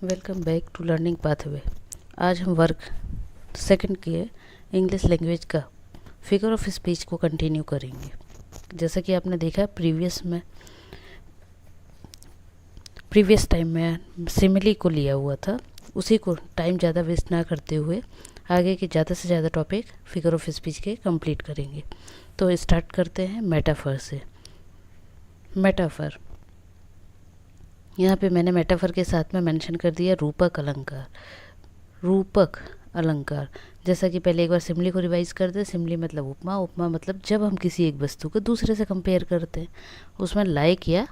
Welcome back to learning pathway. आज हम work second के इंग्लिश लैंग्वेज का फिगर ऑफ स्पीच को कंटिन्यू करेंगे। जैसा कि आपने देखा प्रीवियस टाइम में सिमिली को लिया हुआ था, उसी को टाइम ज़्यादा वेस्ट ना करते हुए आगे के ज़्यादा से ज़्यादा टॉपिक फिगर ऑफ स्पीच के कंप्लीट करेंगे। तो स्टार्ट करते हैं मेटाफर से। मेटाफर, यहाँ पे मैंने मेटाफर के साथ में मेंशन कर दिया रूपक अलंकार। रूपक अलंकार, जैसा कि पहले एक बार सिमली को रिवाइज कर दे। सिमली मतलब उपमा, उपमा मतलब जब हम किसी एक वस्तु को दूसरे से कंपेयर करते हैं, उसमें लाइक या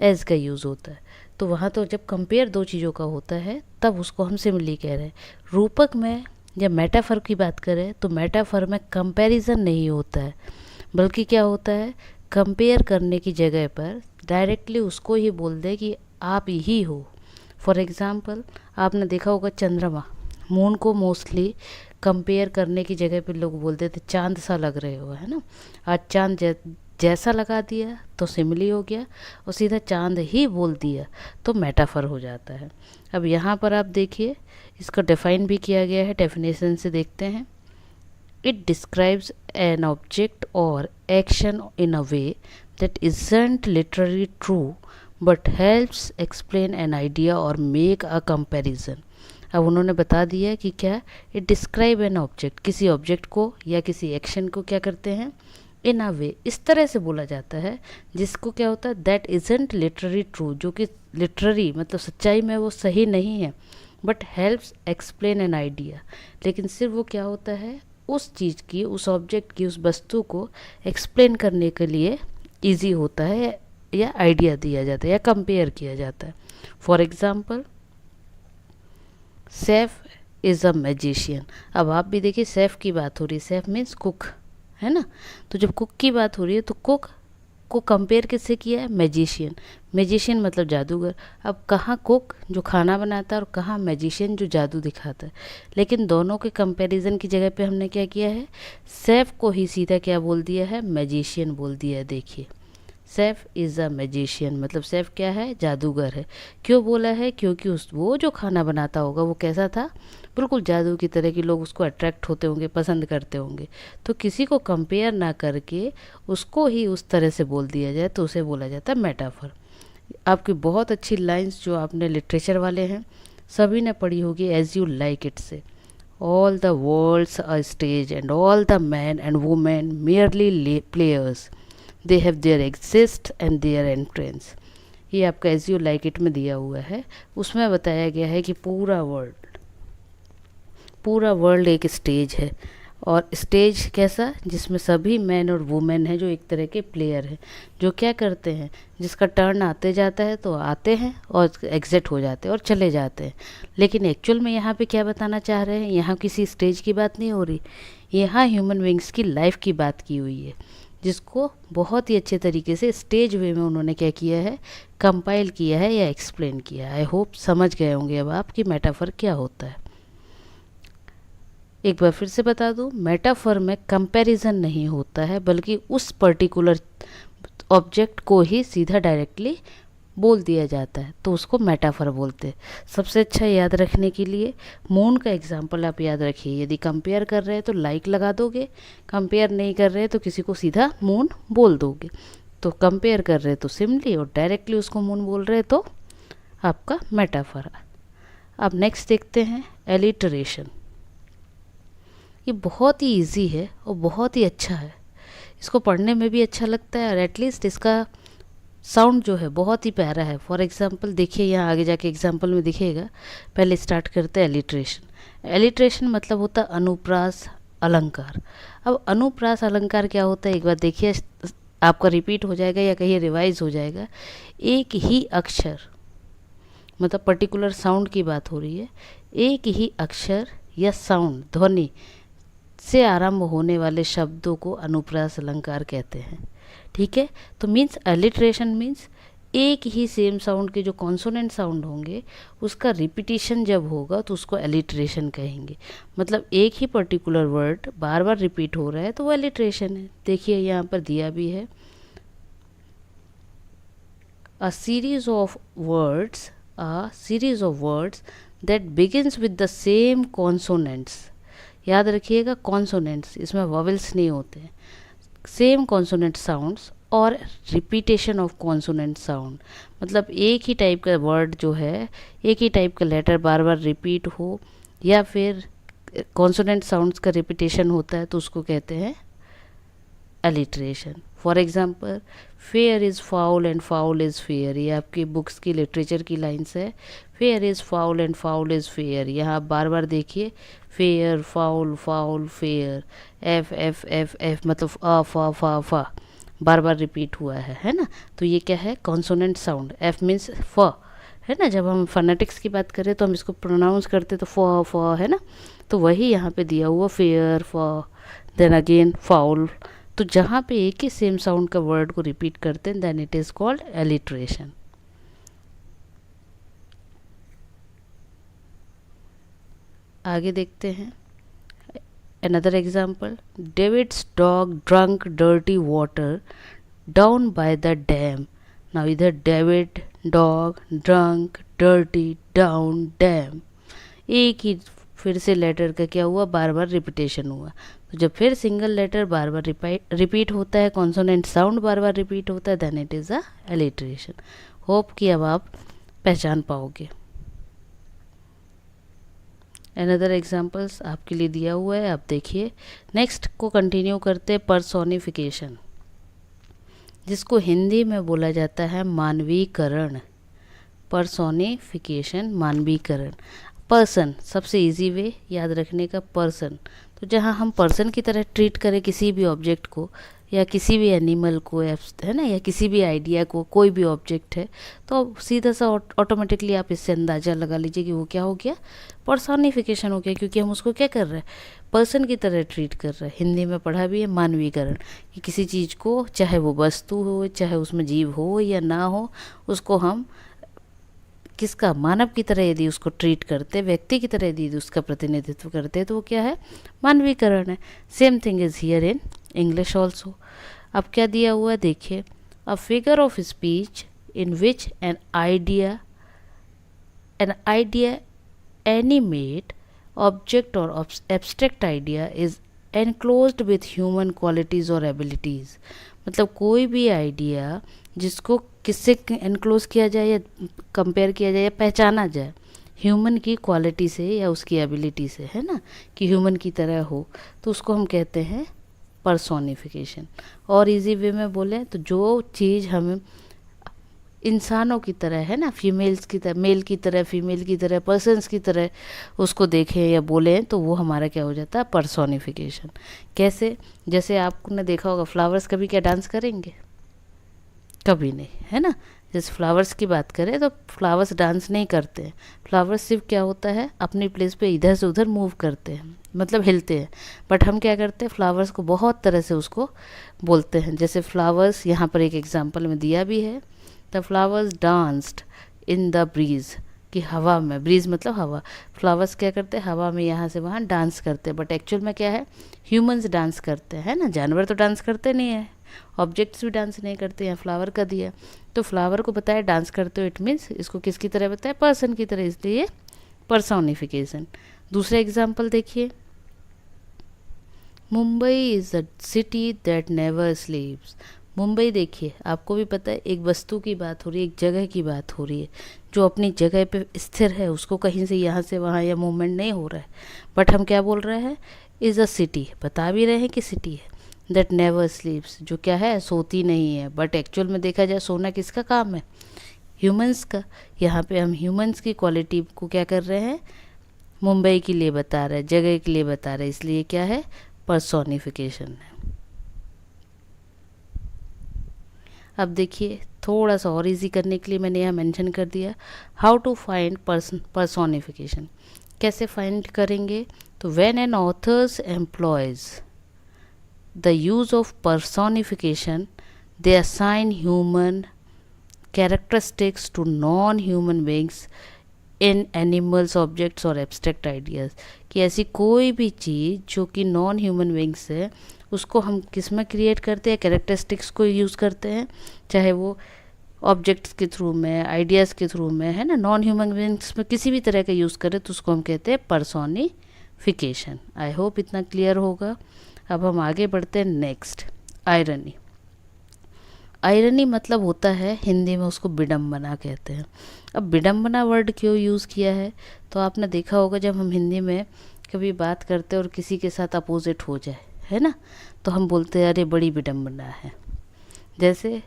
एज का यूज़ होता है। तो वहाँ तो जब कंपेयर दो चीज़ों का होता है तब उसको हम सिमली कह रहे हैं। रूपक में जब मेटाफर की बात करें तो मेटाफर में कंपैरिजन नहीं होता है, बल्कि क्या होता है, कंपेयर करने की जगह पर डायरेक्टली उसको ही बोल दे कि आप ही हो। फॉर एग्ज़ाम्पल, आपने देखा होगा चंद्रमा, मून को मोस्टली कंपेयर करने की जगह पे लोग बोलते थे चांद सा लग रहे हो, है ना। आज चांद जैसा लगा दिया तो सिमिली हो गया, और सीधा चांद ही बोल दिया तो मेटाफर हो जाता है। अब यहाँ पर आप देखिए, इसको डिफाइन भी किया गया है। डेफिनेशन से देखते हैं। इट डिस्क्राइब्स एन ऑब्जेक्ट और action in a way that isn't literally true but helps explain an idea और मेक अ कंपैरिजन। अब उन्होंने बता दिया कि क्या, इट डिस्क्राइब एन ऑब्जेक्ट, किसी ऑब्जेक्ट को या किसी एक्शन को क्या करते हैं, इन अ वे, इस तरह से बोला जाता है जिसको क्या होता है, दैट इजंट लिटरली ट्रू, जो कि लिटररी मतलब सच्चाई में वो सही नहीं है, but helps explain an idea, लेकिन सिर्फ वो क्या होता है, उस चीज़ की, उस ऑब्जेक्ट की, उस वस्तु को एक्सप्लेन करने के लिए ईजी होता है या आइडिया दिया जाता है या कंपेयर किया जाता है। For example, safe is a magician. अब आप भी देखिए, सेफ की बात हो रही है, सेफ मीन्स कुक, है ना। तो जब कुक की बात हो रही है तो कुक को कंपेयर किससे किया है, मैजिशियन। मैजिशियन मतलब जादूगर। अब कहाँ कुक जो खाना बनाता है और कहाँ मैजिशियन जो जादू दिखाता है, लेकिन दोनों के कंपैरिजन की जगह पे हमने क्या किया है, सेफ को ही सीधा क्या बोल दिया है, मैजिशियन बोल दिया है। देखिए, सेफ इज़ अ मैजिशियन मतलब सेफ क्या है, जादूगर है। क्यों बोला है, क्योंकि वो जो खाना बनाता होगा वो कैसा था, बिल्कुल जादू की तरह की, लोग उसको अट्रैक्ट होते होंगे, पसंद करते होंगे। तो किसी को कंपेयर ना करके उसको ही उस तरह से बोल दिया जाए तो उसे बोला जाता है मेटाफर। आपकी बहुत अच्छी लाइंस जो आपने लिटरेचर वाले हैं सभी ने पढ़ी होगी, एज यू लाइक इट से, all the world's a stage and all the men and women merely players, they have their exits and their entrances. ये आपका एज यू लाइक इट में दिया हुआ है। उसमें बताया गया है कि पूरा वर्ल्ड एक स्टेज है, और स्टेज कैसा, जिसमें सभी मैन और वुमेन हैं जो एक तरह के प्लेयर हैं, जो क्या करते हैं, जिसका टर्न आते जाता है तो आते हैं और एग्जिट हो जाते हैं और चले जाते हैं। लेकिन एक्चुअल में यहाँ पे क्या बताना चाह रहे हैं, यहाँ किसी स्टेज की बात नहीं हो रही, यहाँ ह्यूमन बींग्स की लाइफ की बात की हुई है, जिसको बहुत ही अच्छे तरीके से स्टेज वे में उन्होंने क्या किया है, कंपाइल किया है या एक्सप्लेन किया है। आई होप समझ गए होंगे अब आप कि मेटाफर क्या होता है। एक बार फिर से बता दूं, मेटाफर में कंपैरिजन नहीं होता है, बल्कि उस पर्टिकुलर ऑब्जेक्ट को ही सीधा डायरेक्टली बोल दिया जाता है, तो उसको मेटाफर बोलते हैं। सबसे अच्छा याद रखने के लिए मून का एग्जाम्पल आप याद रखिए। यदि कंपेयर कर रहे हैं तो लाइक लगा दोगे, कंपेयर नहीं कर रहे हैं तो किसी को सीधा मून बोल दोगे। तो कंपेयर कर रहे हैं तो सिमली, और डायरेक्टली उसको मून बोल रहे हैं तो आपका मेटाफर। अब नेक्स्ट देखते हैं एलिटरेशन। ये बहुत ही इजी है और बहुत ही अच्छा है, इसको पढ़ने में भी अच्छा लगता है, और एटलीस्ट इसका साउंड जो है बहुत ही प्यारा है। फॉर एग्जांपल देखिए, यहाँ आगे जाके एग्जांपल में दिखेगा। पहले स्टार्ट करते हैं एलिट्रेशन। एलिट्रेशन मतलब होता है अनुप्रास अलंकार। अब अनुप्रास अलंकार क्या होता है, एक बार देखिए, आपका रिपीट हो जाएगा या कहीं रिवाइज हो जाएगा। एक ही अक्षर, मतलब पर्टिकुलर साउंड की बात हो रही है, एक ही अक्षर या साउंड, ध्वनि से आरंभ होने वाले शब्दों को अनुप्रास अलंकार कहते हैं। ठीक है, तो मीन्स एलिट्रेशन मीन्स एक ही सेम साउंड के जो कॉन्सोनेंट साउंड होंगे उसका रिपीटिशन जब होगा तो उसको एलिट्रेशन कहेंगे। मतलब एक ही पर्टिकुलर वर्ड बार बार रिपीट हो रहा है तो वो एलिट्रेशन है। देखिए यहाँ पर दिया भी है, a series of words a series of words that begins with the same consonants. याद रखिएगा कॉन्सोनेंट्स, इसमें वॉवेल्स नहीं होते हैं. सेम कॉन्सोनेंट साउंड्स और रिपीटेशन ऑफ कॉन्सोनेंट साउंड, मतलब एक ही टाइप का वर्ड जो है, एक ही टाइप का लेटर बार बार रिपीट हो, या फिर कॉन्सोनेंट साउंड्स का रिपीटेशन होता है तो उसको कहते हैं alliteration. For example, fair is foul and foul is fair, ये आपकी बुक्स की लिटरेचर की लाइन्स है. Fair is foul and foul is fair, यहाँ आप बार बार देखिए, fair foul foul fair, F F F F मतलब अ फा फा फा बार बार रिपीट हुआ है ना. तो ये क्या है, कॉन्सोनेंट साउंड. एफ मीन्स फ है ना, जब हम फोनेटिक्स की बात करें तो हम इसको प्रोनाउंस करते तो फ है ना, तो वही यहाँ पे दिया हुआ फेयर फ, देन अगेन फाउल. तो जहाँ पे एक ही सेम साउंड का वर्ड को रिपीट करते हैं then it is called alliteration. आगे देखते हैं another example. David's dog drank dirty water down by the dam. Now इधर David, dog, drunk, dirty, down, dam, एक ही फिर से लेटर का क्या हुआ, बार बार रिपीटेशन हुआ. तो जब फिर सिंगल लेटर बार बार रिपीट होता है, कॉन्सोनेंट साउंड बार बार रिपीट होता है, then it is a alliteration. Hope कि अब आप पहचान पाओगे. अनदर एग्जाम्पल्स आपके लिए दिया हुआ है, आप देखिए. नेक्स्ट को कंटिन्यू करते हैं, पर्सोनिफिकेशन, जिसको हिंदी में बोला जाता है मानवीकरण. पर्सोनिफिकेशन, मानवीकरण. पर्सन सबसे इजी वे याद रखने का, पर्सन. तो जहाँ हम पर्सन की तरह ट्रीट करें किसी भी ऑब्जेक्ट को या किसी भी एनिमल को, है ना, या किसी भी आइडिया को, कोई भी ऑब्जेक्ट है, तो सीधा सा ऑटोमेटिकली आप इससे अंदाज़ा लगा लीजिए कि वो क्या हो गया, पर्सोनिफिकेशन हो गया, क्योंकि हम उसको क्या कर रहे हैं, पर्सन की तरह ट्रीट कर रहे हैं. हिंदी में पढ़ा भी है मानवीकरण, कि किसी चीज़ को, चाहे वो वस्तु हो, चाहे उसमें जीव हो या ना हो, उसको हम किसका, मानव की तरह यदि उसको ट्रीट करते, व्यक्ति की तरह यदि उसका प्रतिनिधित्व करते, तो वो क्या है, मानवीकरण है. Same thing is here in English also. अब क्या दिया हुआ है देखिए, a figure of speech in which an idea animate object और abstract idea is enclosed with human qualities और एबिलिटीज़. मतलब कोई भी आइडिया जिसको किससे एनक्लोज किया जाए या कंपेयर किया जाए या पहचाना जाए, ह्यूमन की क्वालिटी से या उसकी एबिलिटी से, है ना, कि ह्यूमन की तरह हो, तो उसको हम कहते हैं पर्सोनिफिकेशन. और इजी वे में बोलें तो जो चीज़ हमें इंसानों की तरह, है ना, फीमेल्स की तरह, मेल की तरह, फीमेल की तरह, पर्सन्स की तरह उसको देखें या बोलें, तो वो हमारा क्या हो जाता है, पर्सोनिफिकेशन. कैसे, जैसे आपने देखा होगा फ्लावर्स कभी क्या डांस करेंगे, कभी नहीं, है ना. जैसे फ्लावर्स की बात करें तो फ्लावर्स डांस नहीं करते हैं. फ्लावर्स सिर्फ क्या होता है, अपनी प्लेस पे इधर से उधर मूव करते हैं, मतलब हिलते हैं. बट हम क्या करते हैं, फ्लावर्स को बहुत तरह से उसको बोलते हैं. जैसे फ्लावर्स यहाँ पर एक एग्जांपल में दिया भी है, the flowers danced in the breeze, कि हवा में, ब्रीज मतलब हवा, फ्लावर्स क्या करते हैं, हवा में यहाँ से वहाँ डांस करते हैं. बट एक्चुअल में क्या है, ह्यूमंस डांस करते हैं, है ना. जानवर तो डांस करते नहीं है, ऑब्जेक्ट्स भी डांस नहीं करते हैं. फ्लावर का दिया तो फ्लावर को बताया डांस करते हो, इट मीन्स इसको किसकी तरह बताया, पर्सन की तरह, इसलिए पर्सोनिफिकेशन. दूसरा एग्जांपल देखिए, Mumbai is a city that never स्लीप्स. Mumbai देखिए, आपको भी पता है, एक वस्तु की बात हो रही है, एक जगह की बात हो रही है, जो अपनी जगह पे स्थिर है, उसको कहीं से यहाँ से वहाँ या मूवमेंट नहीं हो रहा है. बट हम क्या बोल रहे हैं, इज़ अ सिटी, बता भी रहे हैं कि सिटी है, दैट नेवर स्लीप्स, जो क्या है, सोती नहीं है. बट एक्चुअल में देखा जाए सोना किसका काम है, ह्यूमंस का. यहाँ पे हम ह्यूमंस की क्वालिटी को क्या कर रहे हैं, मुंबई के लिए बता रहे हैं, जगह के लिए बता रहे हैं, इसलिए क्या है, पर्सोनिफिकेशन है. अब देखिए, थोड़ा सा और इजी करने के लिए मैंने यहाँ मेंशन कर दिया, हाउ टू फाइंड पर्सोनिफिकेशन. कैसे फाइंड करेंगे, तो when an authors employees the use of personification, they assign human characteristics to non-human beings in animals, objects और abstract ideas. कि ऐसी कोई भी चीज़ जो कि नॉन ह्यूमन बींग्स है, उसको हम किस में क्रिएट करते हैं, कैरेक्टरिस्टिक्स को यूज़ करते हैं, चाहे वो ऑब्जेक्ट्स के थ्रू में, आइडियाज़ के थ्रू में, है ना, नॉन ह्यूमन बीइंग्स में किसी भी तरह का यूज़ करें तो उसको हम कहते हैं पर्सोनिफिकेशन। आई होप इतना क्लियर होगा। अब हम आगे बढ़ते हैं नेक्स्ट, आयरनी। आयरनी मतलब होता है हिंदी में उसको विडम्बना कहते हैं। अब विडम्बना वर्ड क्यों यूज़ किया है, तो आपने देखा होगा जब हम हिंदी में कभी बात करते हैं और किसी के साथ अपोजिट हो जाए, है ना, तो हम बोलते हैं अरे बड़ी विडम्बना है। जैसे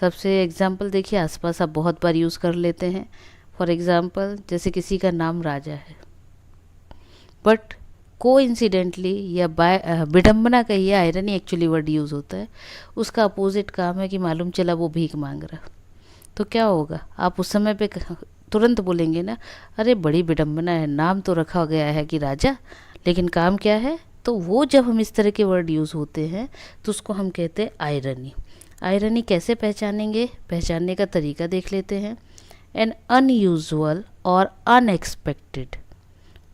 सबसे एग्जाम्पल देखिए, आसपास आप बहुत बार यूज़ कर लेते हैं। फॉर एग्ज़ाम्पल जैसे किसी का नाम राजा है, बट कोइंसिडेंटली या बाय विडम्बना का ये आयरनी एक्चुअली वर्ड यूज़ होता है, उसका अपोजिट काम है कि मालूम चला वो भीख मांग रहा, तो क्या होगा, आप उस समय पे तुरंत बोलेंगे ना, अरे बड़ी विडम्बना है, नाम तो रखा गया है कि राजा, लेकिन काम क्या है। तो वो जब हम इस तरह के वर्ड यूज़ होते हैं तो उसको हम कहते हैं आयरनी। आयरनी कैसे पहचानेंगे, पहचानने का तरीका देख लेते हैं। एन अनयूजुअल और unexpected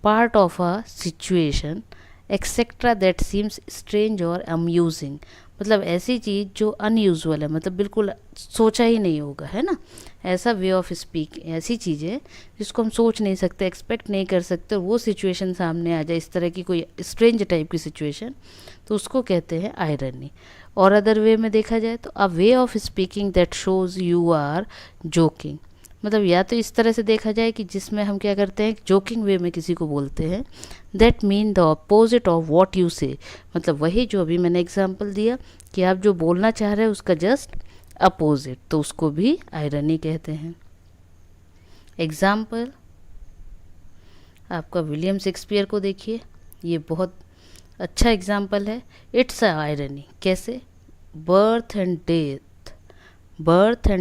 part of a situation etcetera that seems strange और अम्यूजिंग, मतलब ऐसी चीज़ जो अनयूजुअल है, मतलब बिल्कुल सोचा ही नहीं होगा, है ना, ऐसा वे ऑफ स्पीक, ऐसी चीज़ें जिसको हम सोच नहीं सकते, एक्सपेक्ट नहीं कर सकते, और वो सिचुएशन सामने आ जाए, इस तरह की कोई स्ट्रेंज टाइप की सिचुएशन, तो उसको कहते हैं आयरनी। और अदर वे में देखा जाए तो a way of speaking that shows you are joking, मतलब या तो इस तरह से देखा जाए कि जिसमें हम क्या करते हैं, जोकिंग वे में किसी को बोलते हैं, that mean the opposite of what you से, मतलब वही जो अभी मैंने एग्जांपल दिया कि आप जो बोलना चाह रहे हैं उसका जस्ट अपोजिट, तो उसको भी आयरनी कहते हैं। एग्जाम्पल आपका विलियम शेक्सपियर को देखिए, ये बहुत अच्छा एग्जाम्पल है। इट्स अ आयरनी, कैसे, birth and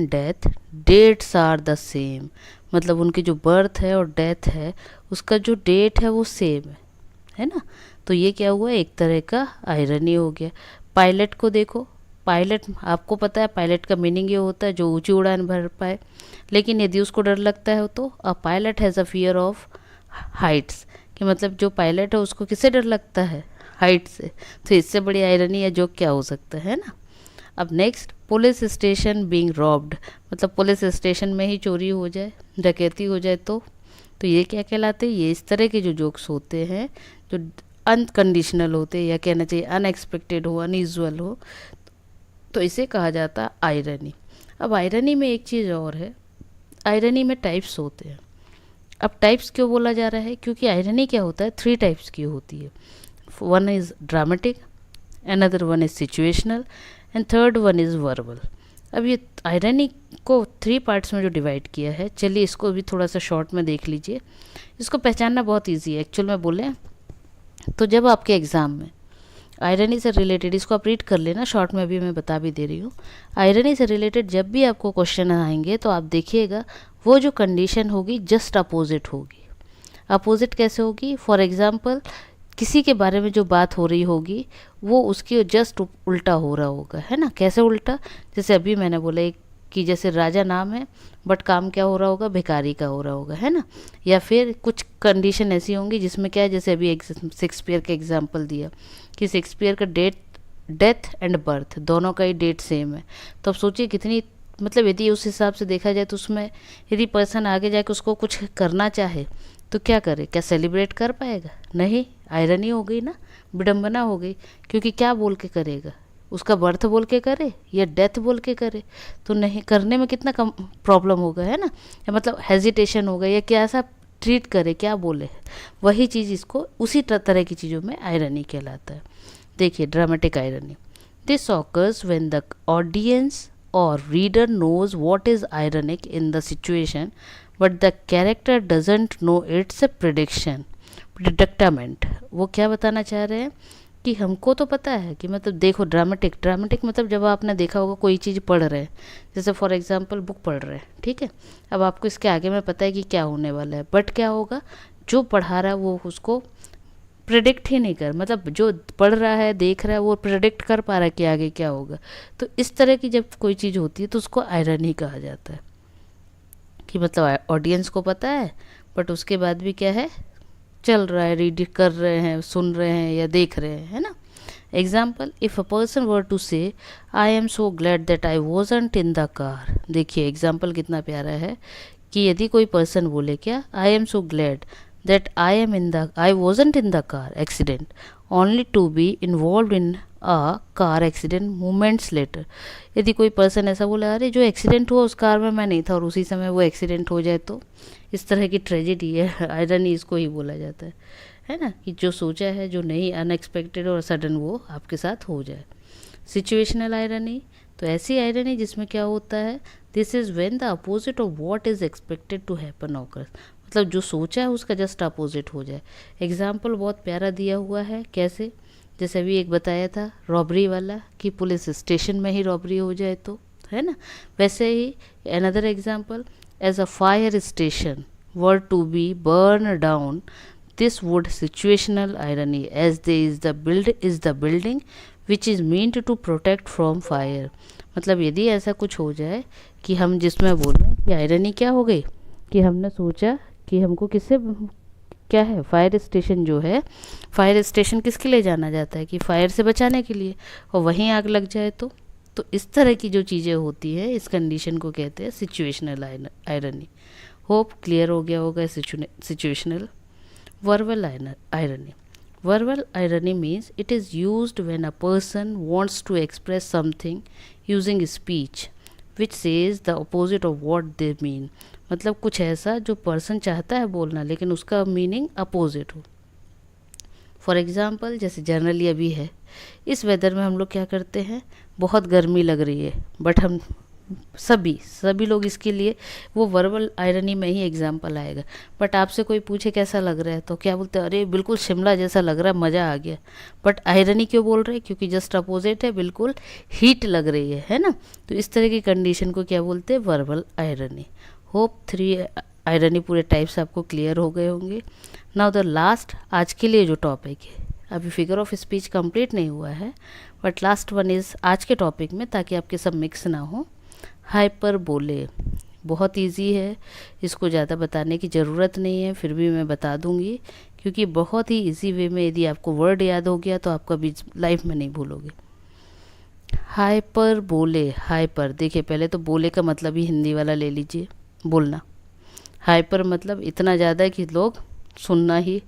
death dates are the same, मतलब उनकी जो बर्थ है और डेथ है उसका जो डेट है वो सेम है ना, तो ये क्या हुआ, एक तरह का आयरनी हो गया। पायलट को देखो, पायलट आपको पता है पायलट का मीनिंग ये होता है जो ऊंची उड़ान भर पाए, लेकिन यदि उसको डर लगता है तो a pilot has a fear of Heights, कि मतलब जो पायलट है उसको किससे डर लगता है, हाइट से, तो इससे बड़ी आयरनी या जोक क्या हो सकता है ना। अब next, police station being robbed, मतलब पुलिस स्टेशन में ही चोरी हो जाए, डकैती हो जाए, तो ये क्या कहलाते हैं, ये इस तरह के जो जोक्स होते हैं जो अनकंडीशनल होते हैं, या कहना चाहिए अनएक्सपेक्टेड हो, अनयूजुअल हो, तो इसे कहा जाता है आयरनी। अब आयरनी में एक चीज़ और है, आयरनी में टाइप्स होते हैं। अब टाइप्स क्यों बोला जा रहा है, क्योंकि आयरनी क्या होता है, 3 टाइप्स की होती है। One is dramatic, another one is situational, and third one is verbal. अब ये आयरनी को 3 पार्ट्स में जो डिवाइड किया है, चलिए इसको भी थोड़ा सा शॉर्ट में देख लीजिए। इसको पहचानना बहुत इजी है एक्चुअल में बोलें तो, जब आपके एग्ज़ाम में आयरनी से रिलेटेड, इसको आप रीड कर लेना, शॉर्ट में अभी मैं बता भी दे रही हूँ, आयरनी से रिलेटेड जब भी आपको क्वेश्चन आएंगे तो आप देखिएगा वो जो कंडीशन होगी जस्ट अपोजिट होगी। अपोजिट कैसे होगी, फॉर एग्ज़ाम्पल किसी के बारे में जो बात हो रही होगी वो उसकी जस्ट उल्टा हो रहा होगा, है ना, कैसे उल्टा, जैसे अभी मैंने बोला कि जैसे राजा नाम है बट काम क्या हो रहा होगा, भिखारी का हो रहा होगा, है ना, या फिर कुछ कंडीशन ऐसी होंगी जिसमें क्या है, जैसे अभी शेक्सपियर का एग्जांपल दिया कि शेक्सपियर का डेथ एंड बर्थ दोनों का ही डेट सेम है, तो अब सोचिए कितनी, मतलब यदि उस हिसाब से देखा जाए तो उसमें यदि पर्सन आगे जाके उसको कुछ करना चाहे तो क्या करे, क्या सेलिब्रेट कर पाएगा, नहीं, आयरनी हो गई ना, विडम्बना हो गई, क्योंकि क्या बोल के करेगा, उसका बर्थ बोल के करे या डेथ बोल के करे, तो नहीं, करने में कितना कम प्रॉब्लम होगा, है ना, या मतलब हेजिटेशन होगा, या क्या ऐसा ट्रीट करे, क्या बोले, वही चीज़ इसको उसी तरह की चीज़ों में आयरनी कहलाता है। देखिए dramatic irony, this occurs when the audience और reader knows what is ironic in the situation but the character doesn't know it's a predicament. वो क्या बताना चाह रहे हैं कि हमको तो पता है कि मतलब देखो, ड्रामेटिक मतलब जब आपने देखा होगा कोई चीज़ पढ़ रहे हैं, जैसे फॉर एग्जांपल बुक पढ़ रहे हैं, ठीक है, अब आपको इसके आगे में पता है कि क्या होने वाला है, बट क्या होगा, जो पढ़ा रहा है वो उसको प्रेडिक्ट ही नहीं कर, मतलब जो पढ़ रहा है देख रहा है वो प्रेडिक्ट कर पा रहा है कि आगे क्या होगा, तो इस तरह की जब कोई चीज़ होती है तो उसको आयरनी कहा जाता है, कि मतलब ऑडियंस को पता है बट उसके बाद भी क्या है, चल रहा है, रीड कर रहे हैं, सुन रहे हैं या देख रहे हैं, है ना, example, if a person were to say I am so glad that I wasn't in the car. देखिए एग्जाम्पल कितना प्यारा है कि यदि कोई पर्सन बोले क्या, I am so glad that I wasn't in the car accident only to be involve in a car accident moments later. यदि कोई पर्सन ऐसा बोला, अरे जो एक्सीडेंट हुआ उस कार में मैं नहीं था, और उसी समय वो एक्सीडेंट हो जाए, तो इस तरह की ट्रेजेडी है, आयरनी इसको ही बोला जाता है ना, कि जो सोचा है, जो नहीं, अनएक्सपेक्टेड और सडन वो आपके साथ हो जाए। सिचुएशनल आयरनी, तो ऐसी आयरनी जिसमें क्या होता है, this is when the opposite of what is expected to happen occurs, मतलब जो सोचा है उसका जस्ट अपोजिट हो जाए। एग्जाम्पल बहुत प्यारा दिया हुआ है, कैसे, जैसे अभी एक बताया था रॉबरी वाला, कि पुलिस स्टेशन में ही रॉबरी हो जाए तो, है ना, वैसे ही another example, as a fire station were to be burn down, this would situational irony as they is the building which is meant to protect from fire. मतलब यदि ऐसा कुछ हो जाए कि हम जिसमें बोलें कि आयरनी क्या हो गई, कि हमने सोचा कि हमको किससे, क्या है, फायर स्टेशन जो है, फायर स्टेशन किसके लिए जाना जाता है, कि फायर से बचाने के लिए, और वहीं आग लग जाए तो इस तरह की जो चीज़ें होती है, इस कंडीशन को कहते हैं सिचुएशनल आयरनी। होप क्लियर हो गया होगा situational. Verbal irony, verbal irony means it is used when a person wants to express something using speech which says the opposite of what they mean। मतलब कुछ ऐसा जो पर्सन चाहता है बोलना लेकिन उसका मीनिंग अपोजिट हो। फॉर एग्ज़ाम्पल, जैसे जनरली अभी है, इस वेदर में हम लोग क्या करते हैं, बहुत गर्मी लग रही है, बट हम सभी लोग इसके लिए वो वर्बल आयरनी में ही एग्जाम्पल आएगा। बट आपसे कोई पूछे कैसा लग रहा है, तो क्या बोलते हैं, अरे बिल्कुल शिमला जैसा लग रहा है, मज़ा आ गया। बट आयरनी क्यों बोल रहे हैं, क्योंकि जस्ट अपोजिट है, बिल्कुल हीट लग रही है ना। तो इस तरह की कंडीशन को क्या बोलते हैं, वर्बल आयरनी। होप 3 आयरनी पूरे टाइप्स आपको क्लियर हो गए होंगे। नाउ द लास्ट, आज के लिए जो टॉपिक है, अभी फिगर ऑफ स्पीच कंप्लीट नहीं हुआ है, बट लास्ट वन इज़ आज के टॉपिक में, ताकि आपके सब मिक्स ना हो, हाइपरबोले। बहुत इजी है, इसको ज़्यादा बताने की ज़रूरत नहीं है, फिर भी मैं बता दूंगी, क्योंकि बहुत ही इजी वे में यदि आपको वर्ड याद हो गया तो आप कभी लाइफ में नहीं भूलोगे। हाइपरबोले, हाइपर, देखिए पहले तो बोले का मतलब ही हिंदी वाला ले लीजिए, बोलना। हाइपर मतलब इतना ज़्यादा कि लोग सुनना ही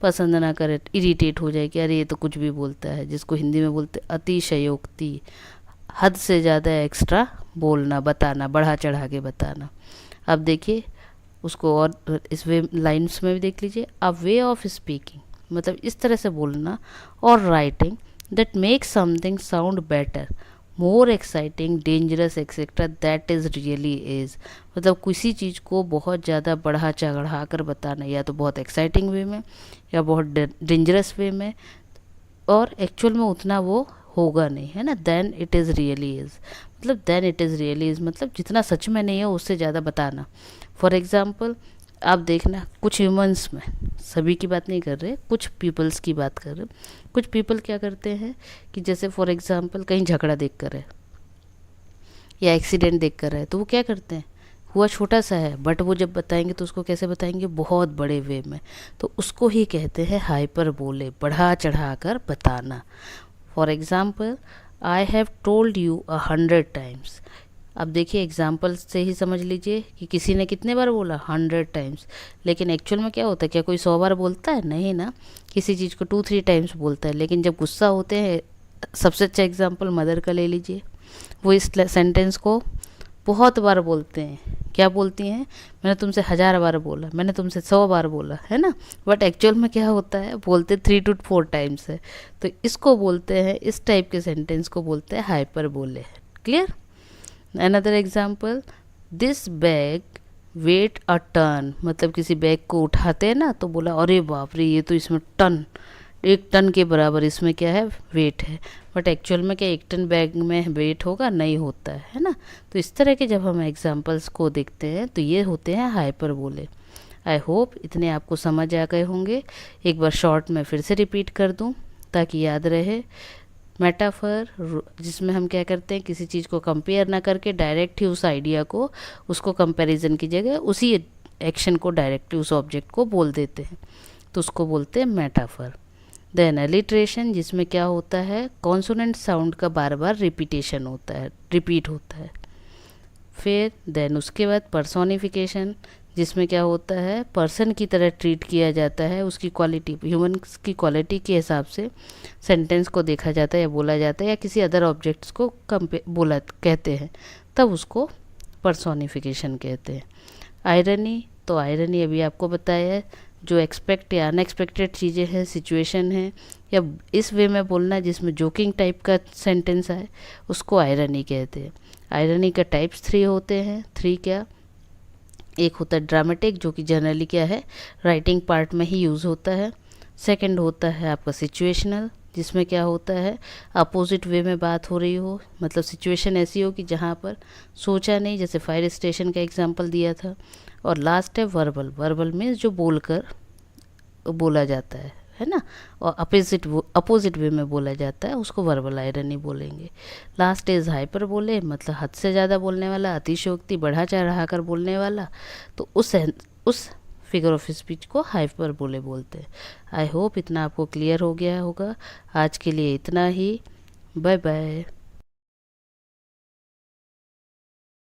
पसंद ना करें, इरिटेट हो जाए कि अरे ये तो कुछ भी बोलता है, जिसको हिंदी में बोलते अतिशयोक्ति, हद से ज़्यादा एक्स्ट्रा बोलना, बताना, बढ़ा चढ़ा के बताना। अब देखिए उसको और इस वे लाइन्स में भी देख लीजिए, अ वे ऑफ स्पीकिंग, मतलब इस तरह से बोलना, और writing that make something sound better, more exciting, dangerous etcetera, that is really is. मतलब किसी चीज़ को बहुत ज़्यादा बढ़ा चढ़ा कर बताना, या तो बहुत एक्साइटिंग वे में या बहुत डेंजरस वे में, और एक्चुअल में उतना वो होगा नहीं, है ना। Then it is really is, मतलब then it is really is मतलब जितना सच में नहीं है उससे ज़्यादा बताना। फॉर एग्ज़ाम्पल आप देखना, कुछ ह्यूमंस में, सभी की बात नहीं कर रहे, कुछ पीपल्स की बात कर रहे। कुछ पीपल क्या करते हैं कि जैसे फॉर एग्ज़ाम्पल कहीं झगड़ा देख कर है या एक्सीडेंट देख कर है, तो वो क्या करते हैं, हुआ छोटा सा है, बट वो जब बताएंगे तो उसको कैसे बताएंगे, बहुत बड़े वे में। तो उसको ही कहते हैं हाइपरबोले, बढ़ा चढ़ा कर बताना। For example, I have told you 100 times. अब देखिए एग्जाम्पल से ही समझ लीजिए कि किसी ने कितने बार बोला, 100 टाइम्स। लेकिन एक्चुअल में क्या होता है, क्या कोई 100 बार बोलता है, नहीं ना। किसी चीज़ को 2-3 टाइम्स बोलता है। लेकिन जब गुस्सा होते हैं, सबसे अच्छा एग्जाम्पल मदर का ले लीजिए, वो इस सेंटेंस को बहुत बार बोलते हैं। क्या बोलती हैं, मैंने तुमसे 1000 बार बोला, मैंने तुमसे 100 बार बोला, है ना। बट एक्चुअल में क्या होता है, बोलते 3 to 4 टाइम्स है। तो इसको बोलते हैं, इस टाइप के सेंटेंस को बोलते हैं hyperbole. Clear. Another example, this bag weight a ton, मतलब किसी बैग को उठाते हैं ना, तो बोला अरे बाप रे, ये तो इसमें टन, 1 टन के बराबर इसमें क्या है, वेट है। बट एक्चुअल में क्या 1 टन बैग में वेट होगा, नहीं होता है ना। तो इस तरह के जब हम एग्जाम्पल्स को देखते हैं तो ये होते हैं हाइपरबोले। आई होप इतने आपको समझ आ गए होंगे। एक बार शॉर्ट में फिर से रिपीट कर दूं ताकि याद रहे। मेटाफर, जिसमें हम क्या करते हैं, किसी चीज़ को कंपेयर ना करके डायरेक्ट ही उस आइडिया को, उसको कंपैरिजन की जगह उसी एक्शन को डायरेक्टली उस ऑब्जेक्ट को बोल देते हैं, तो उसको बोलते हैं मेटाफर। देन अलिट्रेशन, जिसमें क्या होता है, कॉन्सोनेंट साउंड का बार बार रिपीटेशन होता है, रिपीट होता है। फिर देन उसके बाद पर्सोनिफिकेशन, जिसमें क्या होता है, पर्सन की तरह ट्रीट किया जाता है, उसकी क्वालिटी, ह्यूमन की क्वालिटी के हिसाब से सेंटेंस को देखा जाता है या बोला जाता है, या किसी अदर ऑब्जेक्ट्स को बोला कहते हैं, तब उसको पर्सोनिफिकेशन कहते हैं। आयरनी, तो आयरनी अभी आपको बताया है, जो एक्सपेक्ट या अनएक्सपेक्टेड चीज़ें हैं, सिचुएशन है, या इस वे में बोलना जिसमें जोकिंग टाइप का सेंटेंस आए, उसको आयरनी कहते हैं। आयरनी का टाइप्स 3 होते हैं। 3 क्या, एक होता है ड्रामेटिक, जो कि जनरली क्या है, राइटिंग पार्ट में ही यूज़ होता है। सेकंड होता है आपका सिचुएशनल, जिसमें क्या होता है, अपोजिट वे में बात हो रही हो, मतलब सिचुएशन ऐसी हो कि जहाँ पर सोचा नहीं, जैसे फायर स्टेशन का एग्जांपल दिया था। और लास्ट है वर्बल। वर्बल मीन्स जो बोलकर बोला जाता है ना, और अपोजिट वे में बोला जाता है, उसको वर्बल आयरनी बोलेंगे। लास्ट इज हाइपर बोले, मतलब हद से ज़्यादा बोलने वाला, अतिशयोक्ति, बढ़ा चढ़ा कर बोलने वाला, तो उस फिगर ऑफ स्पीच को हाइपर बोले बोलते हैं। आई होप इतना आपको क्लियर हो गया होगा। आज के लिए इतना ही। Bye bye.